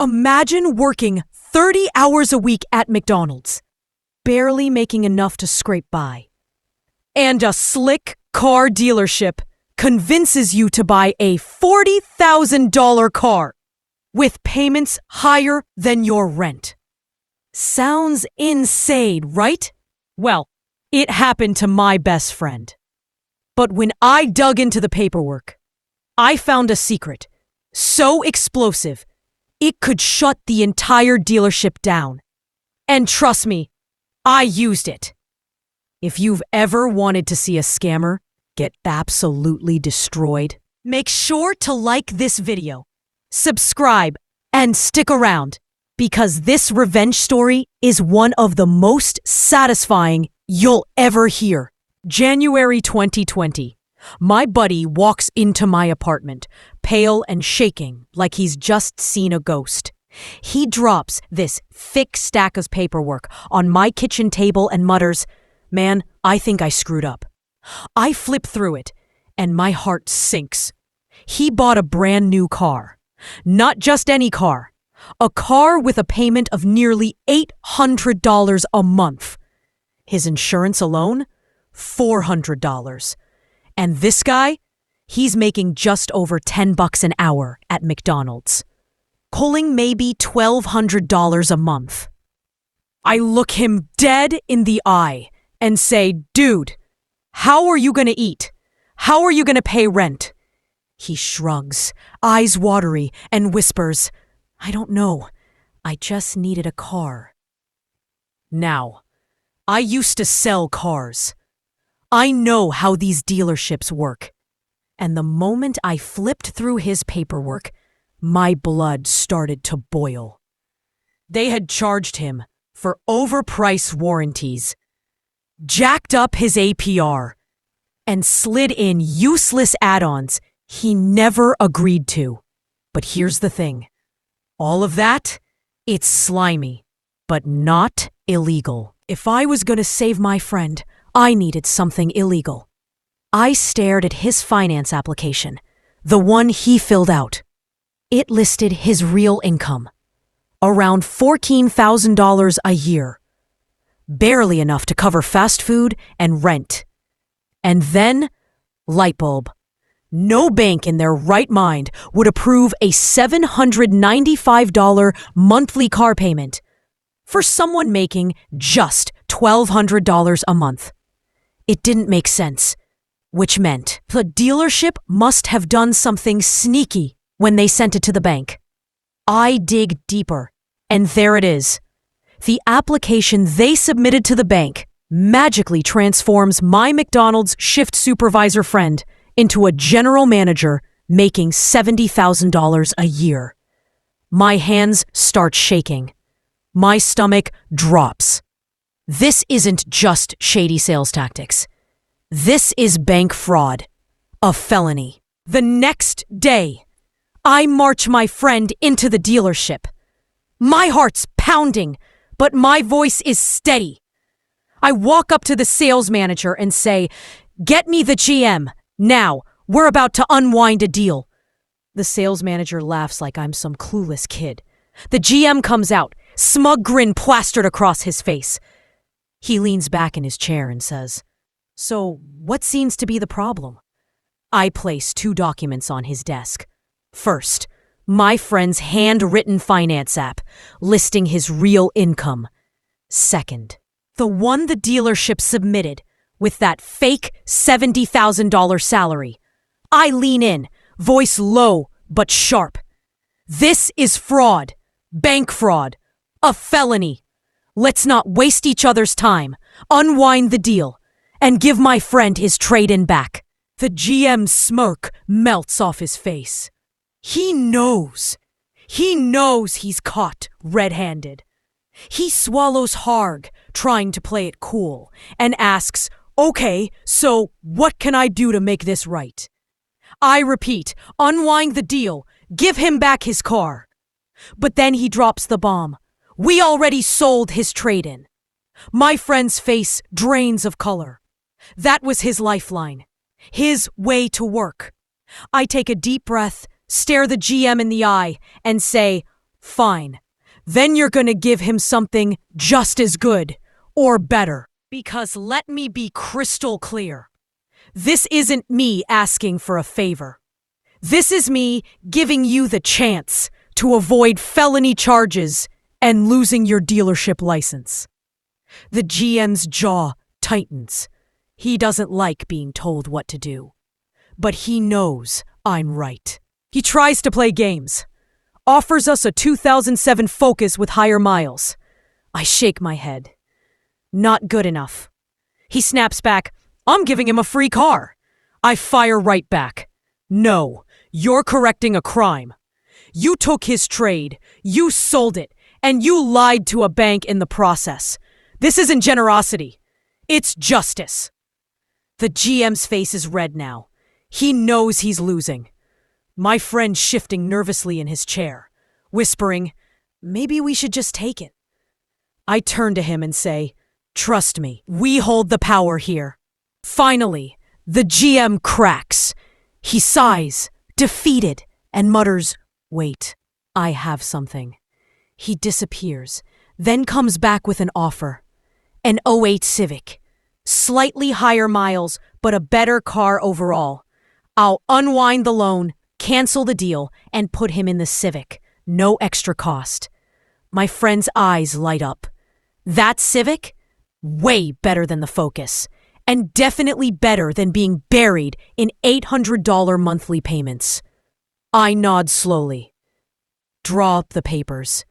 Imagine working 30 hours a week at McDonald's, barely making enough to scrape by. And a slick car dealership convinces you to buy a $40,000 car with payments higher than your rent. Sounds insane, right? Well, it happened to my best friend. But when I dug into the paperwork, I found a secret so explosive it could shut the entire dealership down. And trust me, I used it. If you've ever wanted to see a scammer get absolutely destroyed, make sure to like this video, subscribe, and stick around, because this revenge story is one of the most satisfying you'll ever hear. January 2020. My buddy walks into my apartment, pale and shaking like he's just seen a ghost. He drops this thick stack of paperwork on my kitchen table and mutters, "Man, I think I screwed up." I flip through it, and my heart sinks. He bought a brand new car. Not just any car. A car with a payment of nearly $800 a month. His insurance alone? $400. And this guy? He's making just over $10 an hour at McDonald's, pulling maybe $1,200 a month. I look him dead in the eye and say, "Dude, how are you gonna eat? How are you gonna pay rent?" He shrugs, eyes watery, and whispers, "I don't know. I just needed a car." Now, I used to sell cars. I know how these dealerships work. And the moment I flipped through his paperwork, my blood started to boil. They had charged him for overpriced warranties, jacked up his APR, and slid in useless add-ons he never agreed to. But here's the thing. All of that, it's slimy, but not illegal. If I was going to save my friend, I needed something illegal. I stared at his finance application, the one he filled out. It listed his real income, around $14,000 a year, barely enough to cover fast food and rent. And then, light bulb. No bank in their right mind would approve a $795 monthly car payment for someone making just $1,200 a month. It didn't make sense, which meant the dealership must have done something sneaky when they sent it to the bank. I dig deeper, and there it is. The application they submitted to the bank magically transforms my McDonald's shift supervisor friend into a general manager making $70,000 a year. My hands start shaking. My stomach drops. This isn't just shady sales tactics. This is bank fraud, a felony. The next day, I march my friend into the dealership. My heart's pounding, but my voice is steady. I walk up to the sales manager and say, "Get me the GM. Now, we're about to unwind a deal." The sales manager laughs like I'm some clueless kid. The GM comes out, smug grin plastered across his face. He leans back in his chair and says, "So, what seems to be the problem?" I place 2 documents on his desk. First, my friend's handwritten finance app listing his real income. Second, the one the dealership submitted with that fake $70,000 salary. I lean in, voice low but sharp. "This is fraud, bank fraud, a felony. Let's not waste each other's time. Unwind the deal and give my friend his trade-in back." The GM's smirk melts off his face. He knows. He knows he's caught red-handed. He swallows hard, trying to play it cool, and asks, "Okay, so what can I do to make this right?" I repeat, unwind the deal, give him back his car. But then he drops the bomb. We already sold his trade-in. My friend's face drains of color. That was his lifeline, his way to work. I take a deep breath, stare the GM in the eye, and say, Fine. Then you're gonna give him something just as good, or better. Because let me be crystal clear. This isn't me asking for a favor. This is me giving you the chance to avoid felony charges and losing your dealership license. The GM's jaw tightens. He doesn't like being told what to do. But he knows I'm right. He tries to play games. Offers us a 2007 Focus with higher miles. I shake my head. Not good enough. He snaps back, I'm giving him a free car. I fire right back. No, you're correcting a crime. You took his trade, you sold it, and you lied to a bank in the process. This isn't generosity. It's justice. The GM's face is red now. He knows he's losing. My friend shifting nervously in his chair, whispering, maybe we should just take it. I turn to him and say, trust me, we hold the power here. Finally, the GM cracks. He sighs, defeated, and mutters, wait, I have something. He disappears, then comes back with an offer. An '08 Civic. Slightly higher miles, but a better car overall. I'll unwind the loan, cancel the deal, and put him in the Civic. No extra cost. My friend's eyes light up. That Civic? Way better than the Focus. And definitely better than being buried in $800 monthly payments. I nod slowly. Draw up the papers.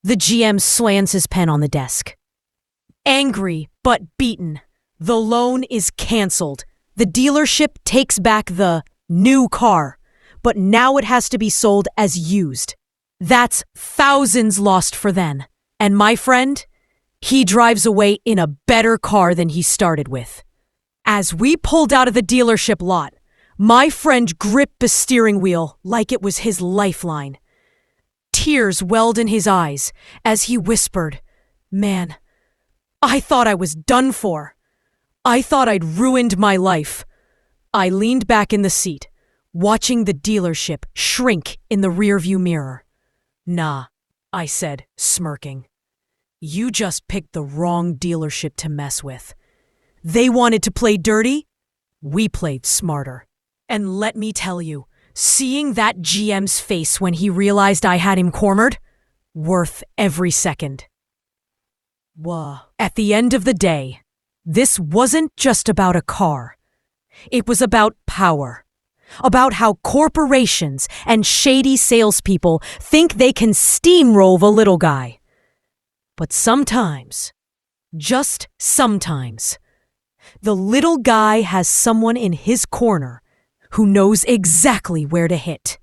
The GM slams his pen on the desk. Angry but beaten. The loan is canceled. The dealership takes back the new car, but now it has to be sold as used. That's thousands lost for then. And my friend, he drives away in a better car than he started with. As we pulled out of the dealership lot, my friend gripped the steering wheel like it was his lifeline. Tears welled in his eyes as he whispered, man, I thought I was done for. I thought I'd ruined my life. I leaned back in the seat, watching the dealership shrink in the rearview mirror. Nah, I said, smirking. You just picked the wrong dealership to mess with. They wanted to play dirty. We played smarter. And let me tell you, seeing that GM's face when he realized I had him cornered, worth every second. At the end of the day, this wasn't just about a car. It was about power. About how corporations and shady salespeople think they can steamroll the little guy. But sometimes, just sometimes, the little guy has someone in his corner who knows exactly where to hit.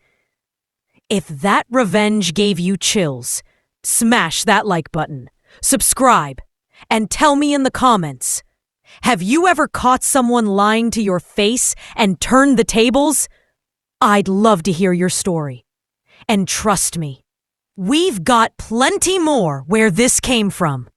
If that revenge gave you chills, smash that like button, subscribe, and tell me in the comments, have you ever caught someone lying to your face and turned the tables? I'd love to hear your story. And trust me, we've got plenty more where this came from.